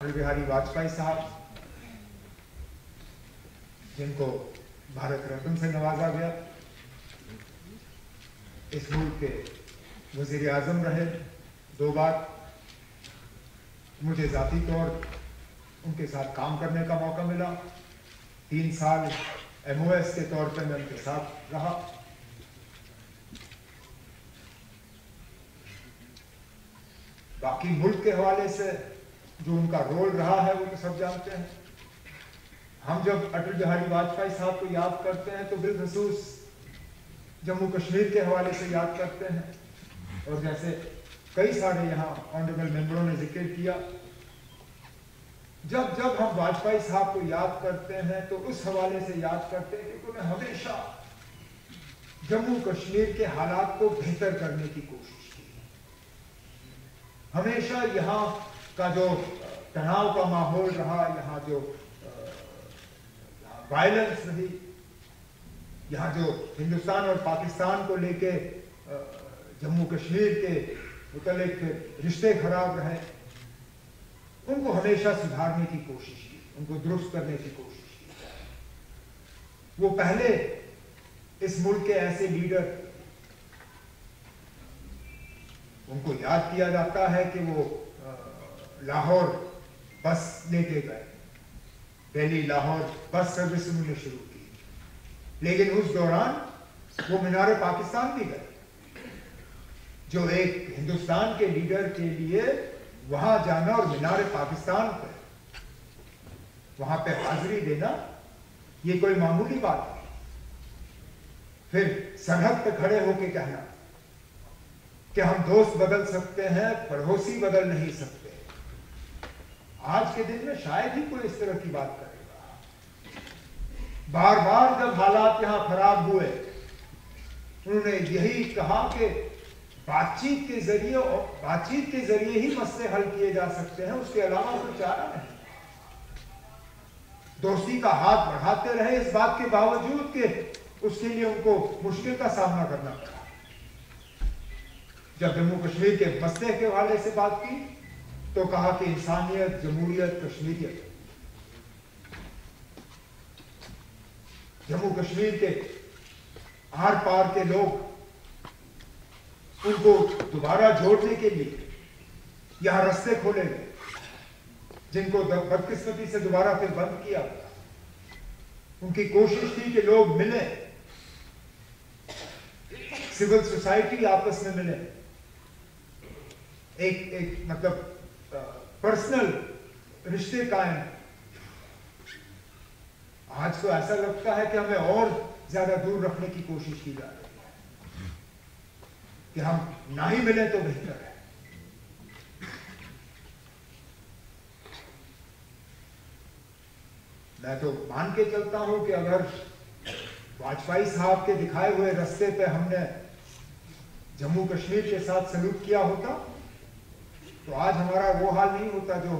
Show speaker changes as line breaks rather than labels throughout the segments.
अटल बिहारी वाजपेयी साहब, जिनको भारत रत्न से नवाजा गया, इस मुल्क के वजीर आजम रहे 2 बार। मुझे ज़ाती तौर उनके साथ काम करने का मौका मिला। 3 साल MOS के तौर पर मैं उनके साथ रहा। बाकी मुल्क के हवाले से जो उनका रोल रहा है वो तो सब जानते हैं। हम जब अटल बिहारी वाजपेयी साहब को याद करते हैं तो बिलखसूस जम्मू कश्मीर के हवाले से याद करते हैं, और जैसे कई सारे यहाँ ऑनरेबल मेंबरों ने जिक्र किया, जब जब हम वाजपेयी साहब को याद करते हैं तो उस हवाले से याद करते हैं कि उन्होंने हमेशा जम्मू कश्मीर के हालात को बेहतर करने की कोशिश की। हमेशा यहाँ का जो तनाव का माहौल रहा, यहाँ जो वायलेंस रही, यहाँ जो हिंदुस्तान और पाकिस्तान को लेके जम्मू कश्मीर के मुतल्लिक रिश्ते खराब रहे, उनको हमेशा सुधारने की कोशिश की, उनको दुरुस्त करने की कोशिश की। वो पहले इस मुल्क के ऐसे लीडर, उनको याद किया जाता है कि वो लाहौर बस लेके गए, दिल्ली लाहौर बस सर्विस उन्होंने शुरू की, लेकिन उस दौरान वो मीनार पाकिस्तान भी गए, जो एक हिंदुस्तान के लीडर के लिए वहां जाना और मीनार पाकिस्तान पर वहां पे हाजिरी देना ये कोई मामूली बात नहीं। फिर सरहद पे खड़े होके कहना कि हम दोस्त बदल सकते हैं, पड़ोसी बदल नहीं सकते। आज के दिन में शायद ही कोई इस तरह की बात करेगा। बार बार जब हालात यहां खराब हुए, उन्होंने यही कहा कि बातचीत के जरिए ही मसले हल किए जा सकते हैं, उसके अलावा कोई चारा नहीं। दोस्ती का हाथ बढ़ाते रहे, इस बात के बावजूद कि उसके लिए उनको मुश्किल का सामना करना पड़ा। जब जम्मू कश्मीर के मसले के हवाले से बात की तो कहा कि इंसानियत, जमहूरियत, कश्मीरियत। जम्मू कश्मीर के आर पार के लोग, उनको दोबारा जोड़ने के लिए यहां रास्ते खोले गए, जिनको बदकिस्मती से दोबारा फिर बंद किया गया। उनकी कोशिश थी कि लोग मिले, सिविल सोसाइटी आपस में मिले, एक मतलब पर्सनल रिश्ते कायम। आज तो ऐसा लगता है कि हमें और ज्यादा दूर रखने की कोशिश की जा रही है, कि हम ना ही मिले तो बेहतर है। मैं तो मान के चलता हूं कि अगर वाजपेयी साहब के दिखाए हुए रास्ते पे हमने जम्मू कश्मीर के साथ सलूक किया होता तो आज हमारा वो हाल नहीं होता जो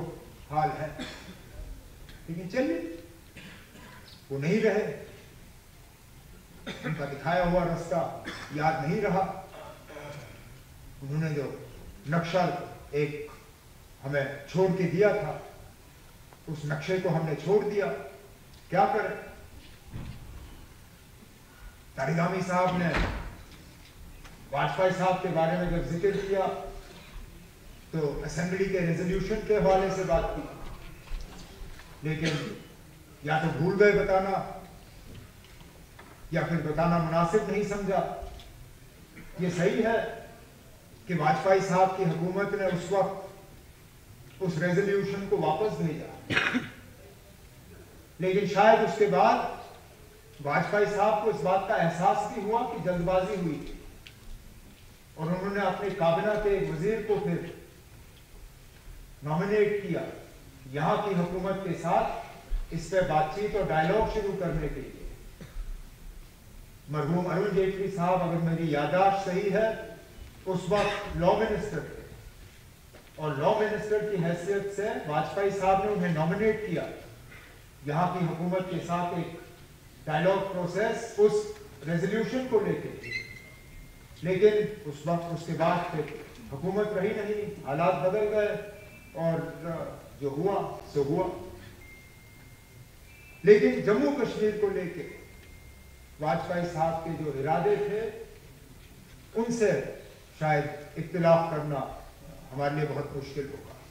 हाल है। लेकिन चलिए, वो नहीं रहे, उनका दिखाया हुआ रास्ता याद नहीं रहा। उन्होंने जो नक्शा एक हमें छोड़ के दिया था, उस नक्शे को हमने छोड़ दिया। क्या करें? तारिगामी साहब ने वाजपेयी साहब के बारे में जब जिक्र किया तो असेंबली के रेजोल्यूशन के हवाले से बात की, लेकिन या तो भूल गए बताना, या फिर बताना मुनासिब नहीं समझा। ये सही है कि वाजपेयी साहब की हुकूमत ने उस वक्त उस रेजोल्यूशन को वापस भेजा, लेकिन शायद उसके बाद वाजपेयी साहब को इस बात का एहसास भी हुआ कि जल्दबाजी हुई थी, और उन्होंने अपने काबिना के वजीर को फिर नॉमिनेट किया यहां की हुकूमत के साथ इस पर बातचीत और डायलॉग शुरू करने के लिए। मरहूम अरुण जेटली साहब, अगर मेरी याददाश्त सही है, उस वक्त लॉ मिनिस्टर थे, और लॉ मिनिस्टर की हैसियत से वाजपेयी साहब ने उन्हें नॉमिनेट किया यहां की हुकूमत के साथ एक डायलॉग प्रोसेस उस रेजोल्यूशन को लेकर। लेकिन उस वक्त उसके बाद फिर हुकूमत रही नहीं, हालात बदल गए, और जो हुआ सो हुआ। लेकिन जम्मू कश्मीर को लेके वाजपेयी साहब के जो इरादे थे उनसे शायद इख्तिलाफ करना हमारे लिए बहुत मुश्किल होगा।